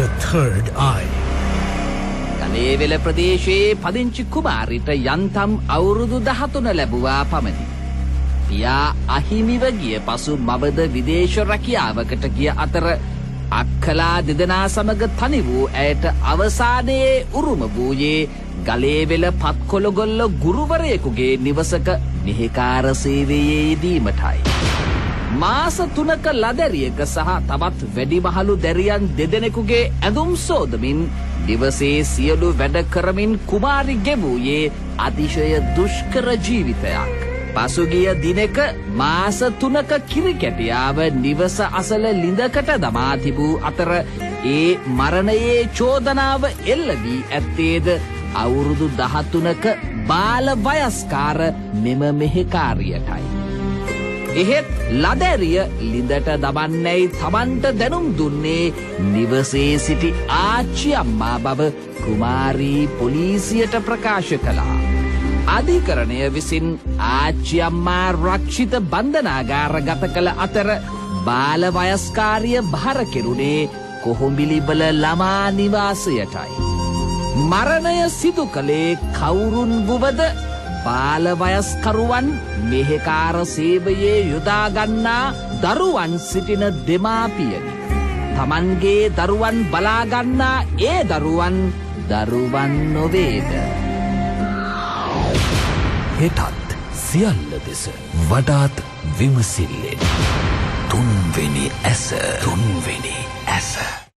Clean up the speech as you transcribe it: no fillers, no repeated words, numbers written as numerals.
The Third Eye. ගලේවෙල ප්‍රදේශයේ පදිංචි කුමාරිට යන්තම් අවුරුදු 13 ලැබුවා පමණි. පියා අහිමිව ගිය පසු මවද විදේශ රැකියාවකට ගිය අතර අක්කලා දෙදෙනා සමග තනි වූ ඇයට අවසානයේ උරුම වූයේ ගලේවෙල පත්කොළගොල්ල ගුරුවරයෙකුගේ නිවසක මෙහෙකාර සේවයේ යෙදීමටයි. මාස 3ක ලදැරියක සහ තවත් වැඩිමහලු දැරියන් දෙදෙනෙකුගේ ඇඳුම් සෝදමින් දිවසේ සියලු වැඩ කරමින් කුමාරි ගෙවූයේ අතිශය දුෂ්කර ජීවිතයක්. පසුගිය දිනක මාස 3ක කිරිකැටියාව නිවස අසල ලිඳකට දමා තිබූ අතර ඒ මරණයේ චෝදනාව එල්ල වී ඇත්තේද අවුරුදු 13ක බාල වයස්කාර මෙම මෙහෙකාරියටයි. එහෙත් ලදැරිය ලිඳට දමන්නැයි තමන්ට දැනුම් දුන්නේ නිවසේ සිටි ආච්චි අම්මා බව කුමාරී පොලිසියට ප්‍රකාශ කළා. අධිකරණය විසින් ආච්චි අම්මා රක්ෂිත බන්ධනාගාර ගත කළ අතර බාල වයස්කාරිය භාර කෙරුණේ කොහොඹිලිබල ළමා නිවාසයටයි. මරණය සිදු කළේ කවුරුන් වුවද බාල වයස්කරුවන් මෙහෙකාර සේවයේ යොදාගන්නා දරුවන් සිටින දෙමාපියනි. තමන්ගේ දරුවන් බලාගන්නා ඒ දරුවන් නොවේද. හෙටත් සියල්ල දෙස වඩාත් විමසිල්ලෙන් තුන්වෙනි ඇස